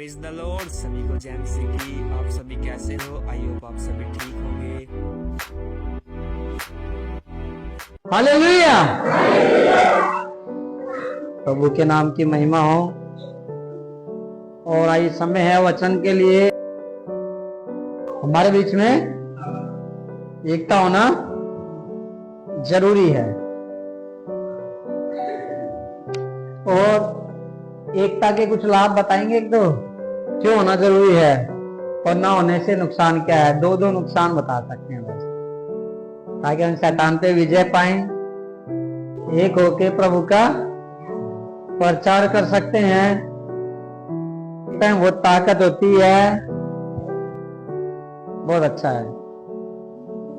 Praise the Lord. सभी को जय मसीह की। आप सभी कैसे हो? आई होप आप सभी ठीक होंगे। हालेलुया। प्रभु के नाम की महिमा हो। और आई समय है वचन के लिए। हमारे बीच में एकता होना जरूरी है और एकता के कुछ लाभ बताएंगे। एक दो क्यों होना जरूरी है और ना होने से नुकसान क्या है। दो नुकसान बता सकते हैं बस, ताकि हम शैतान पे विजय पाएं। एक होके प्रभु का प्रचार कर सकते हैं। वो ताकत होती है, बहुत अच्छा है।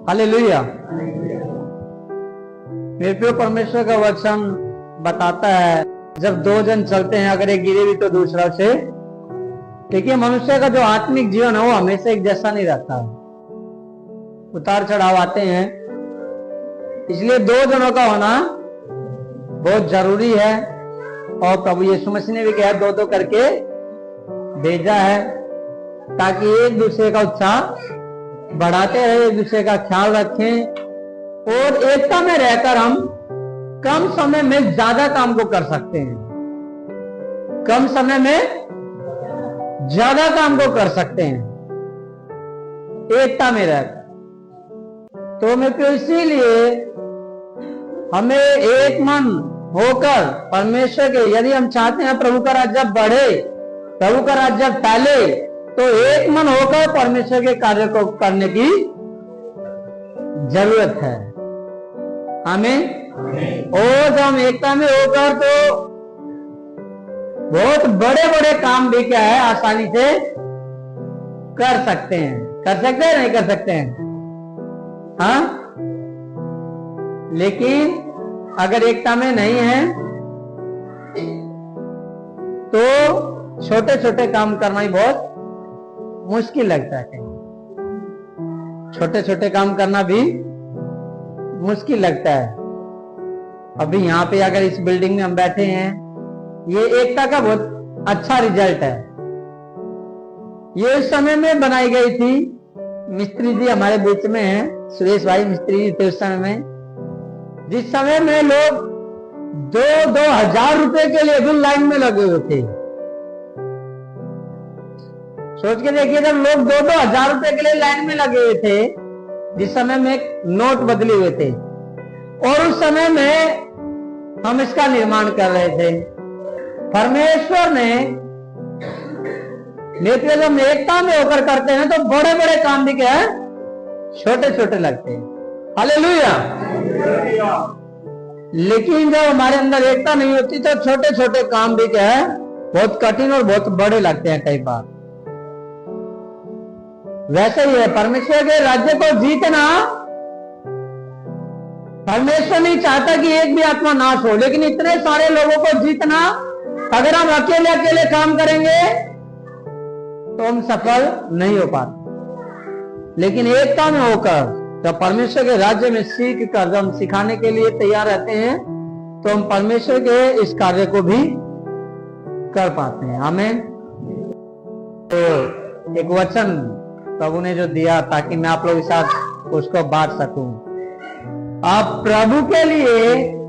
हालेलुया। मेरे प्रिय परमेश्वर का वचन बताता है, जब दो जन चलते हैं, अगर एक गिरे भी तो दूसरा से। देखिए, मनुष्य का जो आत्मिक जीवन है वो हमेशा एक जैसा नहीं रहता, उतार चढ़ाव आते हैं। इसलिए दो जनों का होना बहुत जरूरी है। और प्रभु यीशु मसीह ने भी कहा, दो दो करके भेजा है, ताकि एक दूसरे का उत्साह बढ़ाते रहे, एक दूसरे का ख्याल रखें और एकता में रहकर हम कम समय में ज्यादा काम को कर सकते हैं। कम समय में ज्यादा काम को कर सकते हैं एकता में रहकर। तो मैं तो इसीलिए हमें एक मन होकर परमेश्वर के, यदि हम चाहते हैं प्रभु का राज्य बढ़े, प्रभु का राज्य फैले, तो एक मन होकर परमेश्वर के कार्य को करने की जरूरत है हमें। और जब हम एकता में होकर तो बहुत बड़े बड़े काम भी क्या है आसानी से कर सकते हैं। कर सकते हैं, नहीं कर सकते हैं? हाँ। लेकिन अगर एकता में नहीं है तो छोटे छोटे काम करना ही बहुत मुश्किल लगता है। छोटे छोटे काम करना भी मुश्किल लगता है। अभी यहाँ पे अगर इस बिल्डिंग में हम बैठे हैं, ये एकता का बहुत अच्छा रिजल्ट है। ये उस समय में बनाई गई थी। मिस्त्री जी हमारे बीच में हैं, सुरेश भाई मिस्त्री जी थे उस समय में, जिस समय में लोग 2,000 रुपए के लिए भी लाइन में लगे हुए थे। सोच के देखिए, जब लोग 2,000 रुपए के लिए लाइन में लगे हुए थे, जिस समय में एक नोट बदले हुए थे, और उस समय में हम इसका निर्माण कर रहे थे। परमेश्वर ने नेत्र जब एकता में होकर करते हैं तो बड़े बड़े काम भी क्या है छोटे छोटे लगते हैं। हालेलुया। लेकिन जब हमारे अंदर एकता नहीं होती तो छोटे छोटे काम भी क्या है बहुत कठिन और बहुत बड़े लगते हैं कई बार। वैसे ही है परमेश्वर के राज्य को जीतना। परमेश्वर नहीं चाहता कि एक भी आत्मा नाश हो, लेकिन इतने सारे लोगों को जीतना, अगर हम अकेले अकेले काम करेंगे तो हम सफल नहीं हो पाते। लेकिन एकता में होकर जब परमेश्वर के राज्य में सीख कर जब हम सिखाने के लिए तैयार रहते हैं तो हम परमेश्वर के इस कार्य को भी कर पाते हैं। हमें तो एक वचन प्रभु ने जो दिया ताकि मैं आप लोगों के साथ उसको बांट सकूं। आप प्रभु के लिए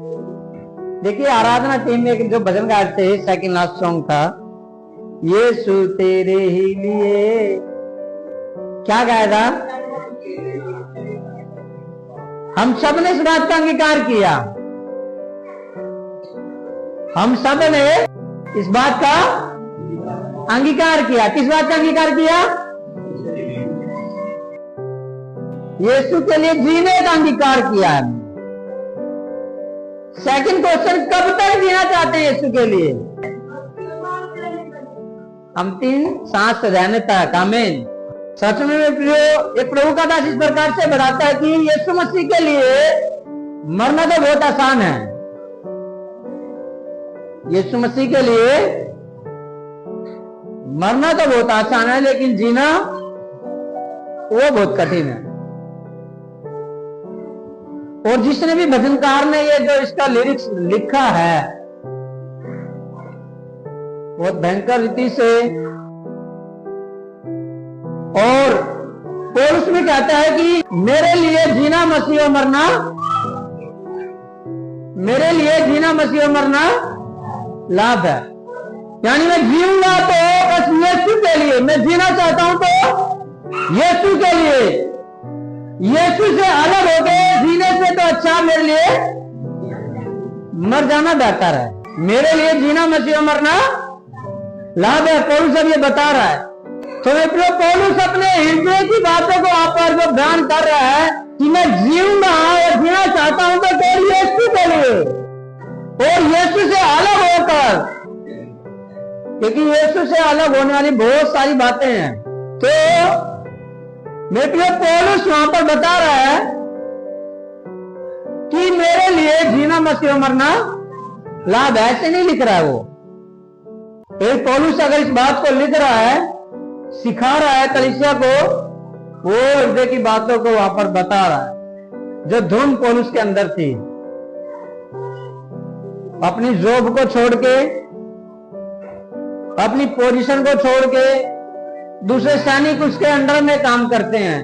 देखिए, आराधना टीम में एक जो भजन गाए थे, सेकंड लास्ट सॉन्ग था, यीशु तेरे ही लिए। क्या गाया था? हम सब ने इस बात का अंगीकार किया। हम सब ने इस बात का अंगीकार किया। किस बात का अंगीकार किया? यीशु के लिए जीने का अंगीकार किया है। सेकंड क्वेश्चन, कब तक जीना चाहते हैं यीशु के लिए? अंतिम सांस रहने तक। आमीन। सच में एक प्रभु का दास इस प्रकार से बताता है कि यीशु मसीह के लिए मरना तो बहुत आसान है। यीशु मसीह के लिए मरना तो बहुत आसान है, लेकिन जीना वो बहुत कठिन है। और जिसने भी भजनकार ने ये जो इसका लिरिक्स लिखा है, बहुत भयंकर रीति से और पौलुस भी कहता है कि मेरे लिए जीना मसीह और मरना, मेरे लिए जीना मसीह और मरना लाभ है। यानी मैं जीऊंगा तो बस यीशु के लिए, मैं जीना चाहता हूं तो यीशु के लिए, यीशु से अलग होकर जीने से तो अच्छा मेरे लिए मर जाना बेहतर है। मेरे लिए जीना मसीह और मरना लाभ है, पौलुस अब ये बता रहा है। तो मित्रों, पौलुस अपने हृदय की बातों को आप पर जो बयान कर रहा है कि मैं जीऊंगा और जीना चाहता हूं तो केवल यीशु के लिए और यीशु से अलग होकर, क्योंकि यीशु से अलग होने वाली बहुत सारी बातें हैं। तो मित्रों, पौलुस वहां पर बता रहा है कि मेरे लिए जीना मसीह और मरना लाभ, ऐसे नहीं लिख रहा है वो। एक पौलुस अगर इस बात को लिख रहा है, सिखा रहा है कलीसिया को, वो हृदय की बातों को वहां पर बता रहा है जो धुन पौलुस के अंदर थी। अपनी जॉब को छोड़ के, अपनी पोजीशन को छोड़ के, दूसरे सैनिक उसके अंडर में काम करते हैं,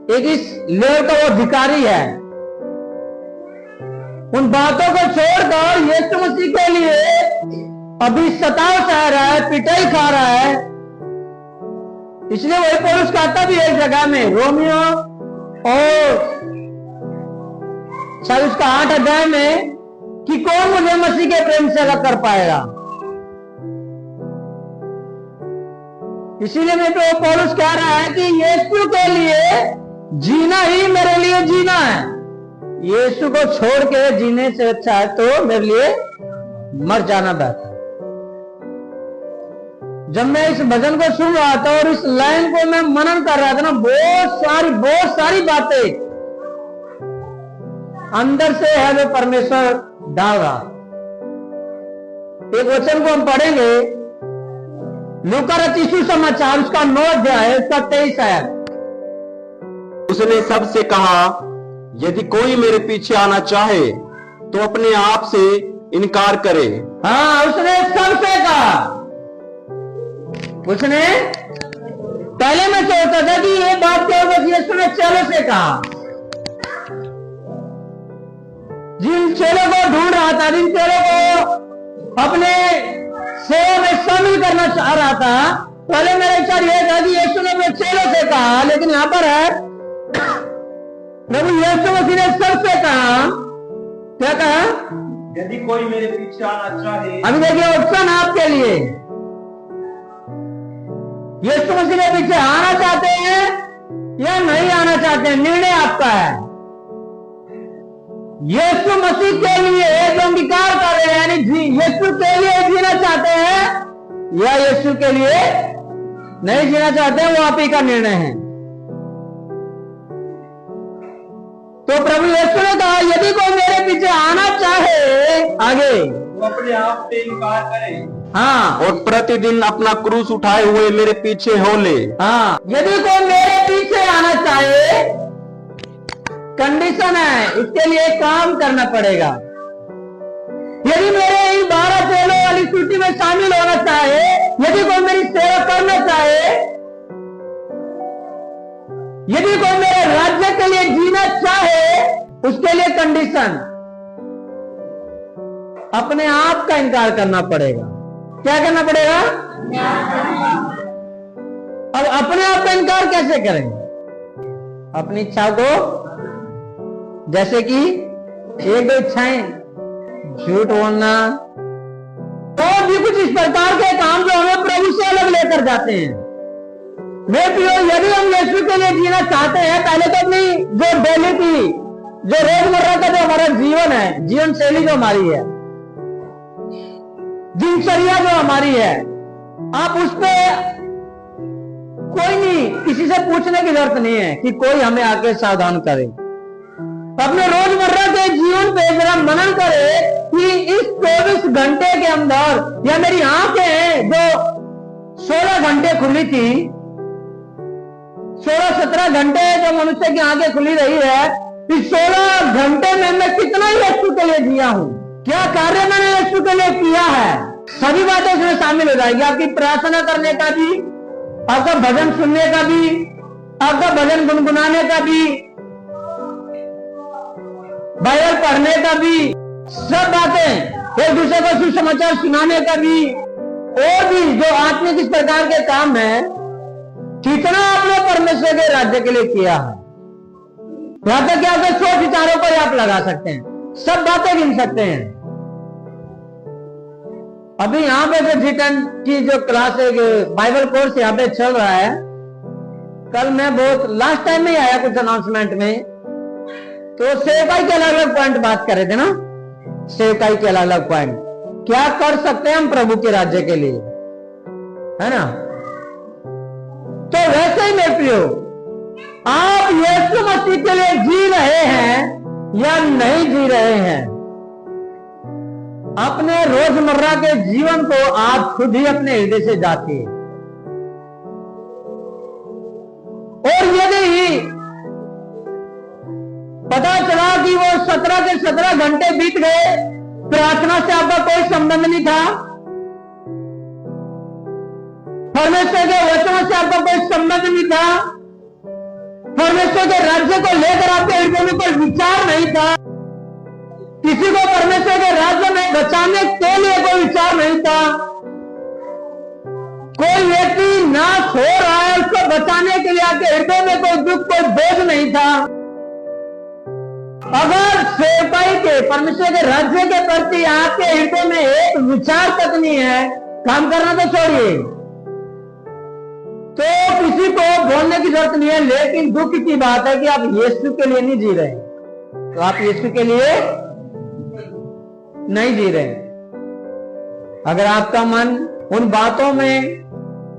एक इस लेवल का वो अधिकारी है। उन बातों को छोड़कर यीशु मसीह के लिए अभी सताव सह रहा है, पिटाई खा रहा है। इसलिए वही पौलुस कहता भी एक जगह में, रोमियो और शायद उसका 8 अध्याय में, कि कौन मुझे मसीह के प्रेम से अलग कर पाएगा। इसीलिए मैं तो पौलुस कह रहा है कि यीशु के लिए जीना ही मेरे लिए जीना है। यीशु को छोड़ के जीने से अच्छा है तो मेरे लिए मर जाना बेहतर। जब मैं इस भजन को सुन रहा था और इस लाइन को मैं मनन कर रहा था ना, बहुत सारी बातें अंदर से है जो परमेश्वर डाल रहा। एक वचन को हम पढ़ेंगे, लूका रचित सुसमाचार उसका 9 अध्याय उसका 23 है। उसने सबसे कहा, यदि कोई मेरे पीछे आना चाहे तो अपने आप से इनकार करे। हाँ, उसने सबसे कहा। उसने पहले मैं सोचता था कि ये बात केवल यीशु ने चेलों से कहा। जिन चेलों को ढूंढ रहा था, जिन चेलों को अपने सेवा में शामिल करना चाह रहा था, पहले मेरा विचार यह था कि यीशु ने अपने चेलों से कहा, लेकिन यहां पर है प्रभु यीशु मसीह ने सबसे कहा। क्या कहा? यदि कोई मेरे पीछे आना चाहे। अभी देखिए ऑप्शन आपके लिए, यीशु मसीह के पीछे आना चाहते हैं या नहीं आना चाहते हैं, निर्णय आपका है। यीशु मसीह के लिए जो अंगीकार कर रहे हैं, यानी यीशु के लिए जीना चाहते हैं या यीशु के लिए नहीं जीना चाहते हैं, वो आप ही का निर्णय है। तो प्रभु यीशु ने कहा, यदि कोई मेरे पीछे आना चाहे, आगे वो अपने आप से इनकार करे। हाँ, और प्रतिदिन अपना क्रूस उठाए हुए मेरे पीछे हो ले। हाँ, यदि कोई मेरे पीछे आना चाहे, कंडीशन है, इसके लिए काम करना पड़ेगा। यदि मेरे इन 12 चेलों वाली सूची में शामिल होना चाहे, यदि कोई मेरी सेवा करना चाहे, यदि कोई मेरे राज्य के लिए जीना चाहे, उसके लिए कंडीशन, अपने आप का इनकार करना पड़ेगा। क्या करना पड़ेगा? अब अपने आप का इनकार कैसे करेंगे? अपनी इच्छा को, जैसे कि एक दो इच्छाएं, झूठ बोलना, और भी कुछ इस प्रकार के काम जो हमें प्रभु से अलग लेकर जाते हैं। यदि हम यीशु के लिए जीना चाहते हैं, पहले तो अपनी जो डेली की, जो रोजमर्रा का जो हमारा जीवन है, जीवन शैली जो हमारी है, दिनचर्या जो हमारी है, आप उस पे कोई नहीं, किसी से पूछने की जरूरत नहीं है कि कोई हमें आके सावधान करे। अपने रोजमर्रा के जीवन पे जरा मनन करे कि इस 24 घंटे के अंदर, या मेरी आंखें जो 16 घंटे खुली थी, 16-17 घंटे जो मनुष्य की आंखें खुली रही है, इस 16 घंटे में मैं कितना यीशु के लिए जिया हूं, क्या कार्य मैंने यीशु के लिए किया है, सभी बातें इसमें शामिल हो जाएगी। आपकी प्रार्थना करने का भी आपका भजन सुनने का भी, आपका भजन गुनगुनाने का भी, बाइबल पढ़ने का भी, सब बातें, एक दूसरे को सुसमाचार सुनाने का भी, और भी जो आत्मिक इस प्रकार के काम है, कितना आपने परमेश्वर के राज्य के लिए किया है। यहां तक क्या 100 सितारों पर आप लगा सकते हैं, सब बातें गिन सकते हैं। अभी यहाँ पे जो G10 की जो क्लास है, बाइबल कोर्स यहाँ पे चल रहा है, कल मैं बहुत लास्ट टाइम में ही आया कुछ अनाउंसमेंट में, तो सेवकाई के अलग अलग पॉइंट बात कर रहे थे ना, सेवकाई के अलग अलग पॉइंट, क्या कर सकते हैं हम प्रभु के राज्य के लिए, है ना। तो वैसे ही मेरे प्रियो, आप यीशु मसीह के लिए जी रहे हैं या नहीं जी रहे हैं, अपने रोजमर्रा के जीवन को आप खुद ही अपने हृदय से जांचिए। और यदि पता चला कि वो 17 के 17 घंटे बीत गए, प्रार्थना से आपका कोई संबंध नहीं था, परमेश्वर के वचनों से आपका कोई संबंध नहीं था, परमेश्वर के राज्य को लेकर आपके हृदय में कोई विचार नहीं था, किसी को परमेश्वर के राज्य में बचाने के लिए कोई विचार नहीं था, कोई व्यक्ति नाश हो रहा है उसको बचाने के लिए आपके हृदय में कोई दुख, कोई बोझ नहीं था, अगर सेवकाई के परमेश्वर के राज्य के प्रति आपके हृदय में एक विचार तक नहीं है, काम करना तो छोड़िए, तो किसी को बोलने की जरूरत नहीं है। लेकिन दुख की बात है कि आप यीशु के लिए नहीं जी रहे, तो आप यीशु के लिए नहीं जी रहे। अगर आपका मन उन बातों में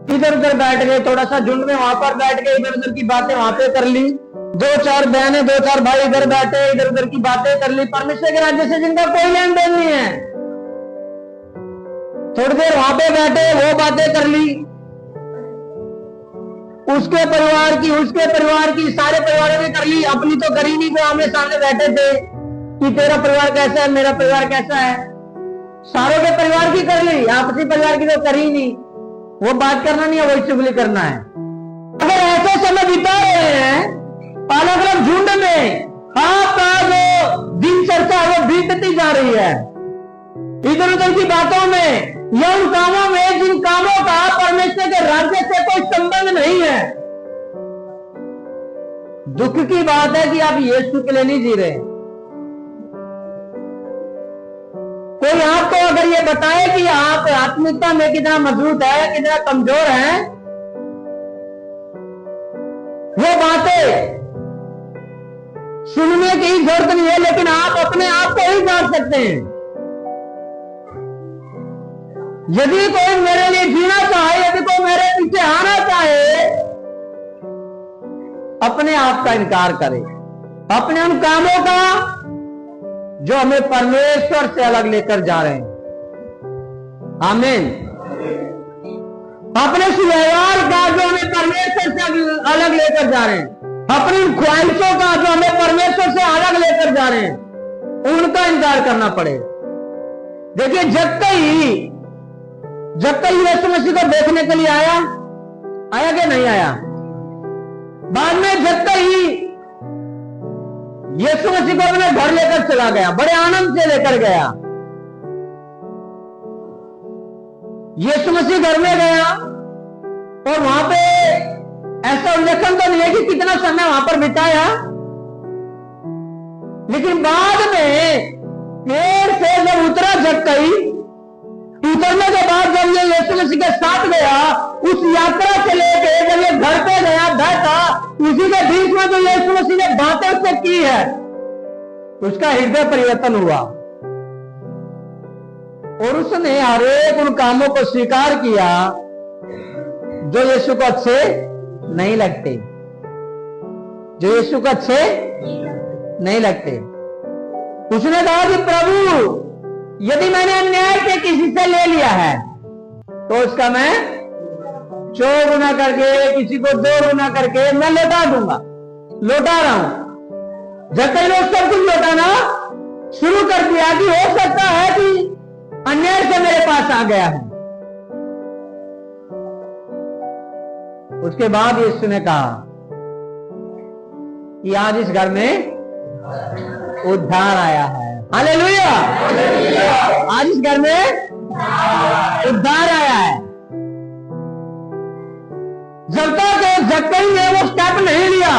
इधर उधर बैठ गए, थोड़ा सा झुंड में वहां पर बैठ गए, इधर उधर की बातें वहां पे कर ली, 2-4 बहनें 2-4 भाई इधर बैठे, इधर उधर की बातें कर ली, परमेश्वर के राज्य से जिनका कोई लेन देन नहीं है, थोड़ी देर वहां पे बैठे, वो बातें कर ली, उसके परिवार की, उसके परिवार की, सारे परिवारों ने कर ली, अपनी तो करी नहीं, जो आमने सामने बैठे थे कि तेरा परिवार कैसा है, मेरा परिवार कैसा है, सारों के परिवार की कर ली, आपसी परिवार की तो करी नहीं, वो बात करना नहीं है, वही चुगली करना है। अगर ऐसे समय बिता रहे हैं अलग अलग झुंड में, आपका जो दिनचर्या वो बीतती जा रही है इधर उधर की बातों में या उन कामों में जिन कामों का परमेश्वर के राज्य से कोई संबंध नहीं है, दुख की बात है कि आप यीशु के लिए नहीं जी रहे। कोई आपको अगर ये बताए कि आप आत्मिकता में कितना मजबूत है, कितना कमजोर है, वो बातें सुनने की जरूरत नहीं है, लेकिन आप अपने आप को ही जान सकते हैं। यदि कोई मेरे लिए जीना चाहे, यदि कोई मेरे पीछे आना चाहे, अपने आप का इनकार करे, अपने उन कामों का जो हमें परमेश्वर से अलग लेकर जा रहे हैं, आमीन, अपने व्यवहार का जो हमें परमेश्वर से अलग लेकर जा रहे हैं, अपनी ख्वाहिशों का जो हमें परमेश्वर से अलग लेकर जा रहे हैं, उनका इनकार करना पड़ेगा। देखिए, जब तक यीशु मसीह को देखने के लिए आया कि नहीं आया, बाद में जब तक ही यीशु मसीह को अपने घर लेकर चला गया, बड़े आनंद से लेकर गया। यीशु मसीह घर में गया और वहां पे ऐसा उल्लेखन तो नहीं है कि कितना समय वहां पर बिताया, लेकिन बाद में पेड़ से जब उतरा जक्कई, उतरने के बाद जब ये यीशु मसीह के साथ गया, उस यात्रा से लेके जब ये घर पे गया बैठा, उसी के बीच में जो यीशु मसीह ने बातें उससे की है, उसका हृदय परिवर्तन हुआ और उसने हर एक उन कामों को स्वीकार किया जो यीशु को अच्छे नहीं लगते, जो यीशु को अच्छे नहीं लगते। उसने कहा कि प्रभु, यदि मैंने अन्याय से किसी से ले लिया है तो उसका मैं 4 गुना करके, किसी को 2 गुना करके मैं लौटा दूंगा, लौटा रहा हूं। जब तक लोग सब कुछ लौटाना शुरू कर दिया कि हो सकता है कि अन्याय से मेरे पास आ गया है, उसके बाद यीशु ने कहा कि आज इस घर में उद्धार आया है। हालेलुया! आज इस घर में उद्धार आया है। जब तक जक्कई ने वो स्टेप नहीं लिया,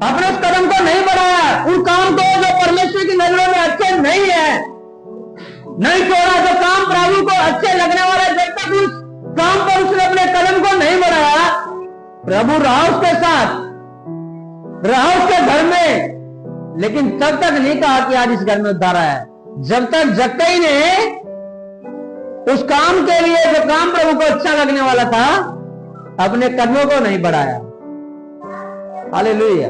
अपने उस कदम को नहीं बढ़ाया, उन काम को जो परमेश्वर की नजरों में अच्छे नहीं है, नहीं छोड़ा, जो काम प्रभु को अच्छे लगने वाला, जब तक उस काम पर उसने अपने कदम को नहीं बढ़ाया, प्रभु रहा उसके साथ, रहा उसके घर में, लेकिन तब तक नहीं कहा कि आज इस घर में उद्धार आया है। जब तक जक्कई ने उस काम के लिए, जो काम प्रभु को अच्छा लगने वाला था, अपने कदमों को नहीं बढ़ाया। हालेलुया!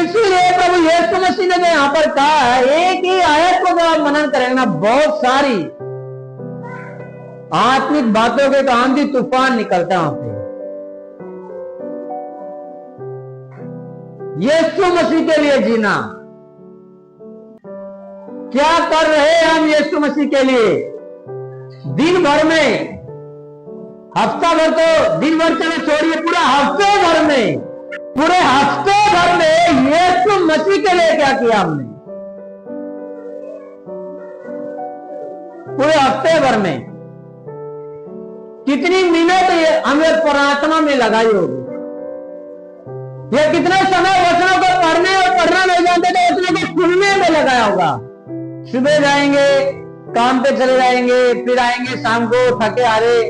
इसीलिए प्रभु यीशु मसीह ने जो यहां पर कहा है, एक ही आयत को जब आप मनन करेंगे ना, बहुत सारी आत्मिक बातों के आंधी तूफान निकलता है वहां पे। यीशु मसीह के लिए जीना, क्या कर रहे हैं हम यीशु मसीह के लिए? दिन भर में, हफ्ता भर तो दिन भर चले छोड़िए, पूरा हफ्ते भर में, पूरे हफ्ते भर में यीशु मसीह के लिए क्या किया हमने? पूरे हफ्ते भर में कितनी मिनट हमें प्रार्थना में लगाई होगी? ये कितने समय वचनों को पढ़ने और पढ़ना नहीं जानते थे, वचनों को सुनने में लगाया होगा। सुबह जाएंगे, काम पे चले जाएंगे, फिर आएंगे शाम को थके हारे,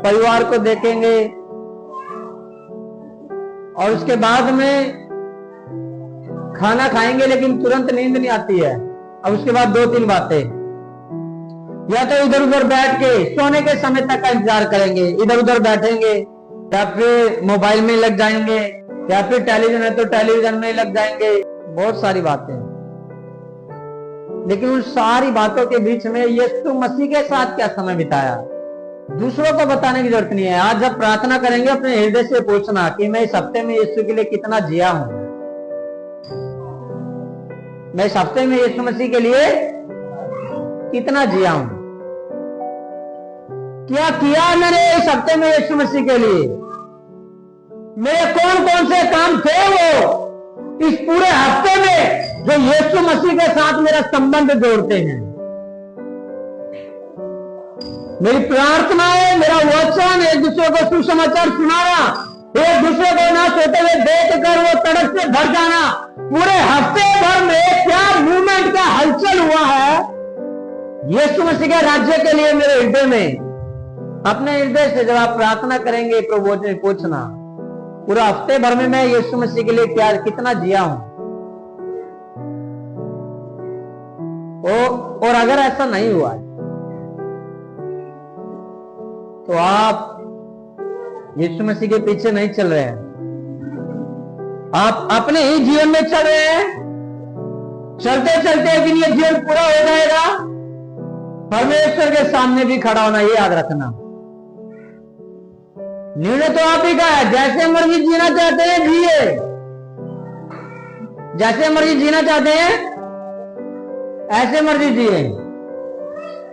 परिवार को देखेंगे, और उसके बाद में खाना खाएंगे, लेकिन तुरंत नींद नहीं आती है। अब उसके बाद 2-3 बातें, या तो इधर उधर बैठ के सोने के समय तक का इंतजार करेंगे, इधर उधर बैठेंगे, या फिर मोबाइल में लग जाएंगे, या फिर टेलीविजन है तो टेलीविजन में लग जाएंगे। बहुत सारी बातें, लेकिन उन सारी बातों के बीच में यीशु मसीह के साथ क्या समय बिताया? दूसरों को बताने की जरूरत नहीं है। आज जब प्रार्थना करेंगे, अपने हृदय से पूछना कि मैं इस हफ्ते में यीशु के लिए कितना जिया हूं, मैं इस हफ्ते में यीशु मसीह के लिए कितना जिया हूं, क्या किया मैंने इस हफ्ते में यीशु मसीह के लिए? मेरे कौन कौन से काम थे वो इस पूरे हफ्ते में जो यीशु मसीह के साथ मेरा संबंध जोड़ते हैं? मेरी प्रार्थनाएं, मेरा वचन, एक दूसरे को सुसमाचार सुनाना, एक दूसरे को ना सोते हुए देख कर वो तड़प से भर जाना, पूरे हफ्ते भर में क्या मूवमेंट का हलचल हुआ है यीशु मसीह के राज्य के लिए मेरे हृदय में? अपने हृदय से जब आप प्रार्थना करेंगे, प्रभु से पूछना पूरा हफ्ते भर में मैं यीशु मसीह के लिए क्या कितना जिया हूं। और अगर ऐसा नहीं हुआ तो आप यीशु मसीह के पीछे नहीं चल रहे हैं, आप अपने ही जीवन में चल रहे हैं। चलते चलते एक दिन ये जीवन पूरा हो जाएगा, परमेश्वर के सामने भी खड़ा होना, ये याद रखना। निर्णय तो आप ही का है, जैसे मर्जी जीना चाहते हैं जिए, जैसे मर्जी जीना चाहते हैं ऐसे मर्जी जिए,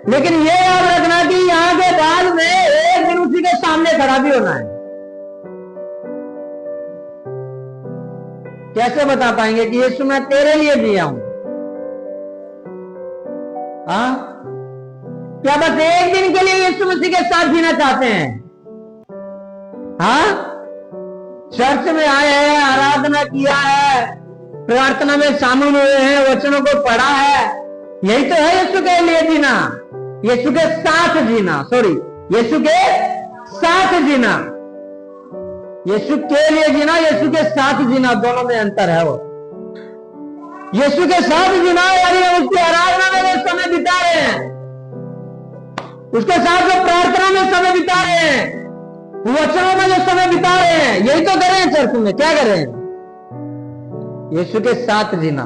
लेकिन ये याद रखना कि यहां के बाद में एक दिन उसी के सामने खड़ा भी होना है। कैसे बता पाएंगे कि यीशु मैं तेरे लिए जिया हूं? हाँ, क्या बस एक दिन के लिए यीशु मसीह के साथ जीना चाहते हैं? हाँ, चर्च में आए हैं, आराधना किया है, प्रार्थना में शामिल हुए हैं, वचनों को पढ़ा है, यही तो है यीशु के लिए जीना, यीशु के साथ जीना, सॉरी यीशु के साथ जीना। यीशु के लिए जीना, यीशु के साथ जीना, दोनों में अंतर है। वो यीशु के साथ जीना यानी उसकी आराधना में जो समय बिता रहे हैं, उसके साथ जो प्रार्थना में समय बिता रहे हैं, वचनों में जो समय बिता रहे हैं, यही तो कर रहे हैं। चर्च में क्या कर रहे हैं? यीशु के साथ जीना।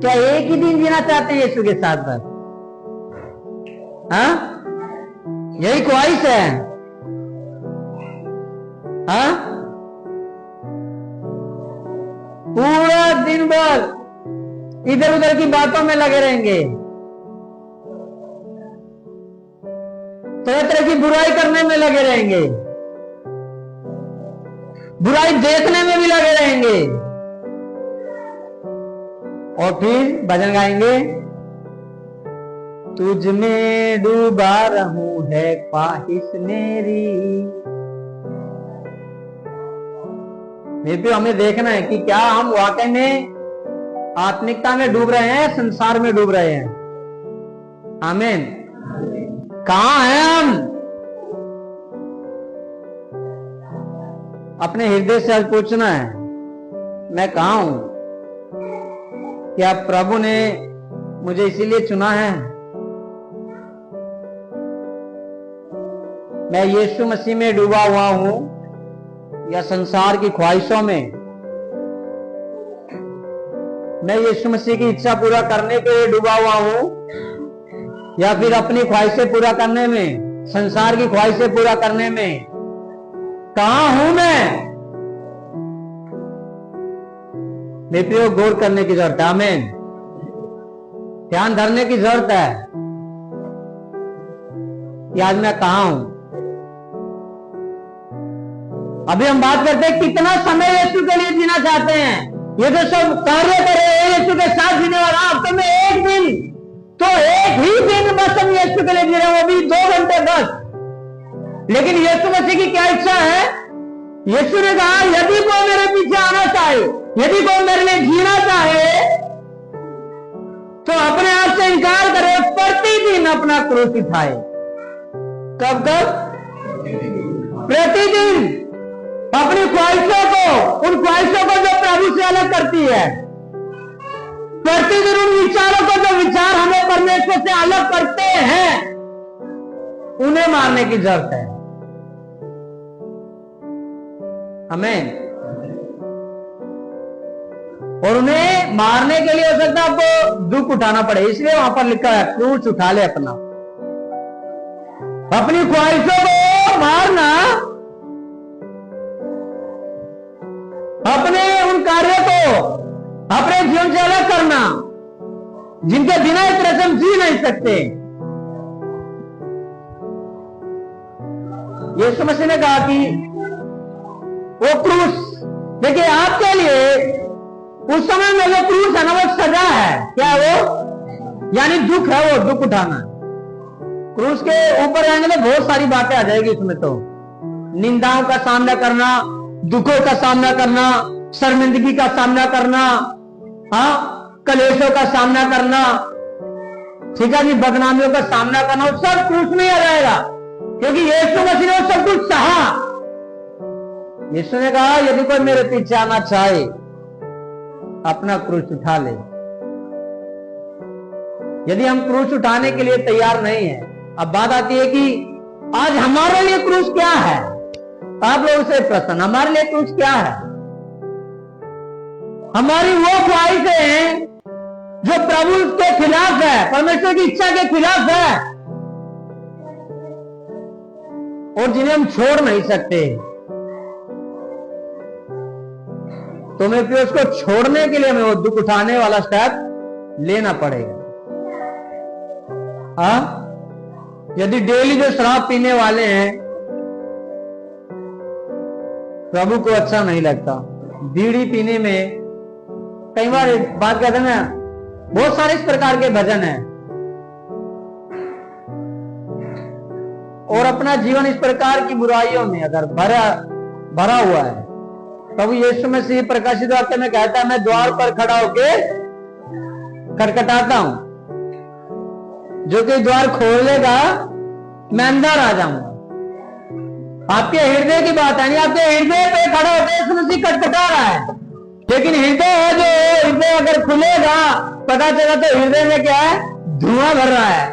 क्या एक ही दिन जीना चाहते हैं यीशु के साथ बस? हाँ, यही ख्वाहिश है? हाँ, पूरा दिन भर इधर उधर की बातों में लगे रहेंगे, बुराई करने में लगे रहेंगे, बुराई देखने में भी लगे रहेंगे, और फिर भजन गाएंगे, तुझ में डूबा रहूं है ख्वाहिश मेरी। भी हमें देखना है कि क्या हम वाकई में आत्मिकता में डूब रहे हैं, संसार में डूब रहे हैं। आमीन। कहां हैं हम? अपने हृदय से आज पूछना है, मैं कहां हूं? क्या प्रभु ने मुझे इसीलिए चुना है? मैं यीशु मसीह में डूबा हुआ हूं या संसार की ख्वाहिशों में? मैं यीशु मसीह की इच्छा पूरा करने के लिए डूबा हुआ हूं या फिर अपनी ख्वाहिशें पूरा करने में, संसार की ख्वाहिशें पूरा करने में? कहां हूं मैं? मेरे गौर करने की जरूरत है। आमीन। ध्यान धरने की जरूरत है कि आज मैं कहां हूं। अभी हम बात करते हैं कितना समय यीशु के लिए जीना चाहते हैं। ये जो सब कार्य कर रहे हैं यीशु के साथ जीने वाला, हफ्ते में एक दिन, तो एक ही दिन बस हम यीशु के लिए जी रहे हैं, वो भी 2 घंटे बस। लेकिन यीशु मसीह की क्या इच्छा है? यीशु ने कहा यदि कोई मेरे पीछे आना चाहे, यदि कोई मेरे लिए जीना चाहे, तो अपने आप से इनकार करे, प्रतिदिन अपना क्रूस उठाए। कब कब? प्रतिदिन। अपनी ख्वाहिशों को, उन ख्वाहिशों को जो प्रभु से अलग करती है, प्रतिदिन उन विचारों को जो विचार हमें परमेश्वर से अलग करते हैं, उन्हें मारने की जरूरत है। हमें और उन्हें मारने के लिए हो सकता है आपको दुख उठाना पड़े, इसलिए वहां पर लिखा है क्रूस उठा ले अपना। अपनी ख्वाहिशों को मारना, अपने उन कार्यों को अपने जीवन से अलग करना जिनके बिना इस तरह से हम जी नहीं सकते। यीशु मसीह ने कहा कि वो क्रूस, देखिए आपके लिए उस समय में वो क्रूस है ना, वो सजा है। क्या वो? यानी दुख है, वो दुख उठाना। क्रूस के ऊपर जाएंगे तो बहुत सारी बातें आ जाएगी इसमें, तो निंदाओं का सामना करना, दुखों का सामना करना, शर्मिंदगी का सामना करना, हाँ, कलेशों का सामना करना, ठीक है जी, बदनामियों का सामना करना, वो सब क्रूस में आ जाएगा, क्योंकि यीशु मसीह ने सब कुछ सहा। यीशु ने कहा यदि कोई मेरे पीछे आना चाहे, अपना क्रूस उठा ले। यदि हम क्रूस उठाने के लिए तैयार नहीं है, अब बात आती है कि आज हमारे लिए क्रूस क्या है। आप लोगों से प्रश्न, हमारे लिए क्रूस क्या है? हमारी वो ख्वाहिशें हैं जो प्रभु के खिलाफ है, परमेश्वर की इच्छा के खिलाफ है, और जिन्हें हम छोड़ नहीं सकते। तो मैं फिर उसको छोड़ने के लिए हमें वो दुख उठाने वाला स्टेप लेना पड़ेगा। हाँ, यदि डेली जो शराब पीने वाले हैं, प्रभु को अच्छा नहीं लगता। बीड़ी पीने में कई बार बात कहते हैं ना, बहुत सारे इस प्रकार के भजन हैं, और अपना जीवन इस प्रकार की बुराइयों में अगर भरा हुआ है, प्रभु यीशु मसीह प्रकाशित वाक्य में कहता है मैं द्वार पर खड़ा होके खटखटाता हूं, जो कि द्वार खोलेगा मैं अंदर आ जाऊंगा। आपके हृदय की बात है, नहीं आपके हृदय पे खड़ा होकर यीशु मसीह खटखटा रहा है, लेकिन हृदय है जो हृदय अगर खुलेगा, पता चला तो हृदय में क्या है? धुआं भर रहा है।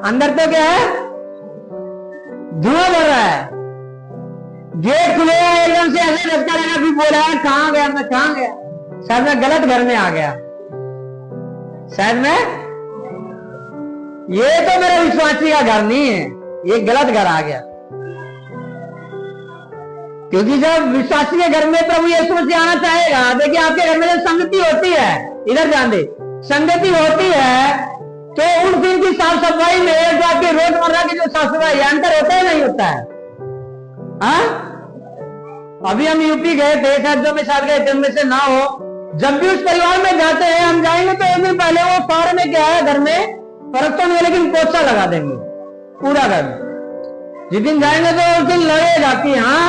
अंदर तो क्या है? धुआं भर रहा है। गेट खुलेगा एकदम से ऐसे लगता रहेगा, फिर बोला कहां गया मैं, कहां गया, शायद मैं गलत घर में आ गया, शायद मैं, ये तो मेरे विश्वासी का घर नहीं है, ये गलत घर आ गया। क्योंकि जब विश्वासी के घर में प्रभु यीशु मसीह आना चाहेगा, देखिए आपके घर में जब संगति होती है, इधर ध्यान दे, संगति होती है तो उन दिन की साफ सफाई में जो आपकी रोजमर्रा की जो साफ सफाई अंतर होता है नहीं होता है? हाँ? अभी हम यूपी गए थे, शायद जो मिसाल गए थे उनमें से ना हो, जब भी उस परिवार में जाते हैं हम जाएंगे तो एक दिन पहले वो सारे में क्या है, घर में फर्क तो नहीं है लेकिन पोछा लगा देंगे पूरा घर। जिस दिन जाएंगे तो उस दिन लगेगा कि हाँ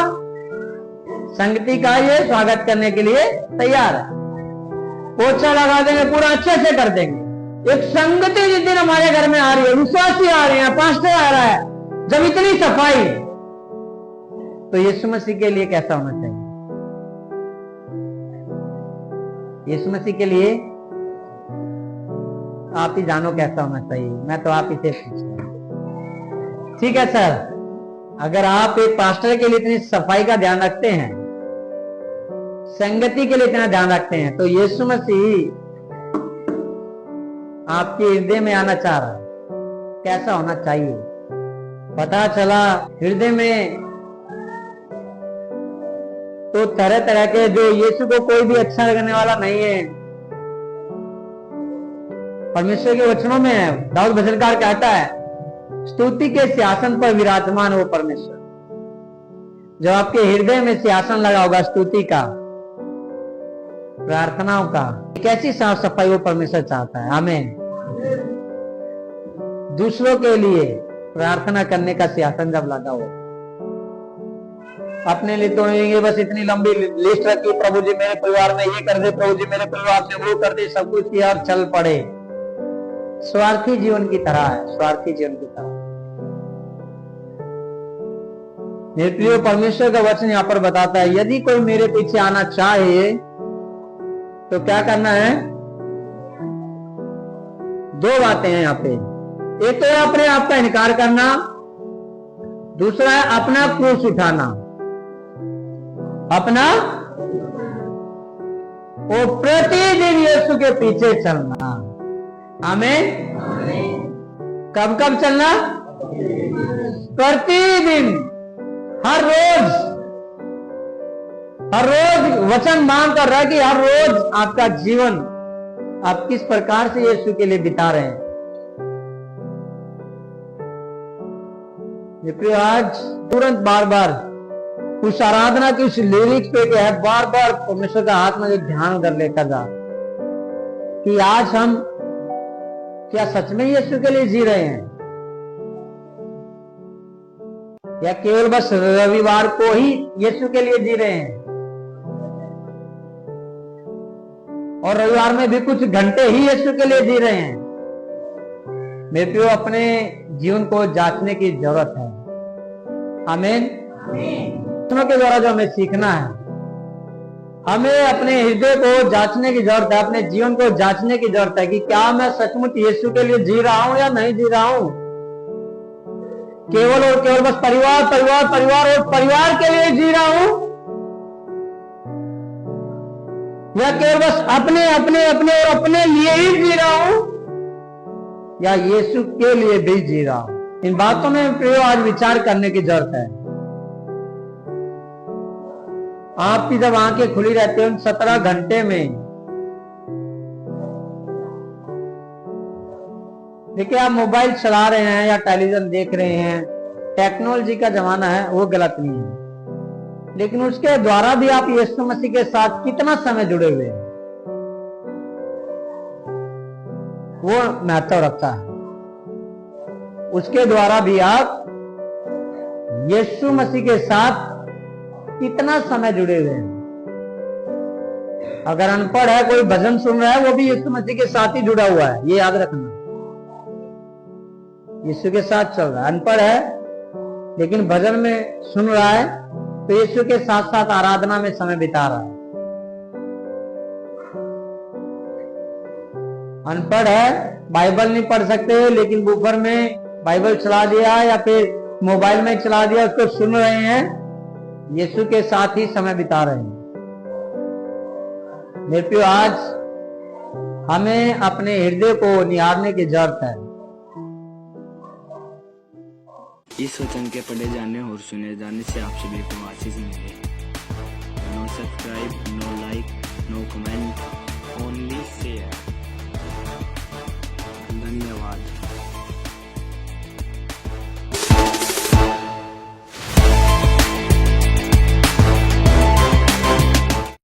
संगति का ये स्वागत करने के लिए तैयार है, पोछा लगा देंगे, पूरा अच्छे से कर देंगे। एक संगति जिस दिन हमारे घर में आ रही है, विश्वासी आ रहे हैं, पास्टर आ रहा है, जब इतनी सफाई, तो यीशु मसीह के लिए कैसा होना चाहिए? यीशु मसीह के लिए आप ही जानो कैसा होना चाहिए, मैं तो आप ही से पूछता हूं। ठीक है सर, अगर आप एक पास्टर के लिए इतनी सफाई का ध्यान रखते हैं, संगति के लिए इतना ध्यान रखते हैं, तो यीशु मसीह आपके हृदय में आना चाह रहा है, कैसा होना चाहिए? पता चला हृदय में तो तरह तरह के, जो यीशु को कोई भी अच्छा लगने वाला नहीं है। परमेश्वर के वचनों में है, दाऊद भजनकार कहता है, स्तुति के सिंहासन पर विराजमान हो परमेश्वर। जब आपके हृदय में सिंहासन लगा होगा स्तुति का, प्रार्थनाओं का, कैसी साफ सफाई वो परमेश्वर चाहता है। आमीन। दूसरों के लिए प्रार्थना करने का सिंहासन जब लगा हो, अपने लिए तो नहीं, बस इतनी लंबी लिस्ट रखी, प्रभु जी मेरे परिवार में ये कर दे, प्रभु जी मेरे परिवार में वो कर दे, सब कुछ किया और चल पड़े। स्वार्थी जीवन की तरह है, स्वार्थी जीवन की तरह। मेरे प्रिय, परमेश्वर का वचन यहाँ पर बताता है, यदि कोई मेरे पीछे आना चाहे तो क्या करना है? दो बातें हैं यहाँ पे। एक तो है अपने आप का इनकार करना, दूसरा है अपना क्रूस उठाना, अपना वो प्रतिदिन यीशु के पीछे चलना। आमीन। कब कब चलना? प्रतिदिन, हर रोज। हर रोज वचन मांग कर रहा है कि हर रोज आपका जीवन आप किस प्रकार से यीशु के लिए बिता रहे हैं। आज तुरंत बार बार उस आराधना की उस लिरिक्स पे क्या है, बार बार परमेश्वर का हाथ में जो ध्यान उधर लेकर जा, कि आज हम क्या सच में यीशु के लिए जी रहे हैं, या केवल बस रविवार को ही यीशु के लिए जी रहे हैं, और रविवार में भी कुछ घंटे ही यीशु के लिए जी रहे हैं। मेरे प्रियो, अपने जीवन को जांचने की जरूरत है। आमीन। के द्वारा जो हमें सीखना है, हमें अपने हृदय को जांचने की जरूरत है, अपने जीवन को जांचने की जरूरत है कि क्या मैं सचमुच यीशु के लिए जी रहा हूं या नहीं जी रहा हूं। केवल और केवल बस परिवार परिवार परिवार और परिवार के लिए जी रहा हूं, या केवल बस अपने अपने अपने और अपने लिए ही जी रहा हूं, या यीशु के लिए भी जी रहा हूं। इन बातों में प्रियो आज विचार करने की जरूरत है। आपकी जब आंखें खुली रहती है उन 17 घंटे में, देखिए आप मोबाइल चला रहे हैं या टेलीविजन देख रहे हैं, टेक्नोलॉजी का जमाना है, वो गलत नहीं है, लेकिन उसके द्वारा भी आप यीशु मसीह के साथ कितना समय जुड़े हुए हैं, वो महत्व रखता है। उसके द्वारा भी आप यीशु मसीह के साथ कितना समय जुड़े हुए हैं। अगर अनपढ़ है, कोई भजन सुन रहा है, वो भी यीशु मसीह के साथ ही जुड़ा हुआ है, ये याद रखना। यीशु के साथ चल रहा है, अनपढ़ है लेकिन भजन में सुन रहा है, तो यीशु के साथ साथ आराधना में समय बिता रहा है। अनपढ़ है, बाइबल नहीं पढ़ सकते, लेकिन बुफर में बाइबल चला दिया या फिर मोबाइल में चला दिया, उसको सुन रहे हैं, यीशु के साथ ही समय बिता रहे हैं। मेरे प्रियो, आज हमें अपने हृदय को निहारने की जरूरत है। इस वचन के पढ़े जाने और सुने जाने से आप सभी को आशीष मिले। No subscribe, no like, no comment, only share. धन्यवाद।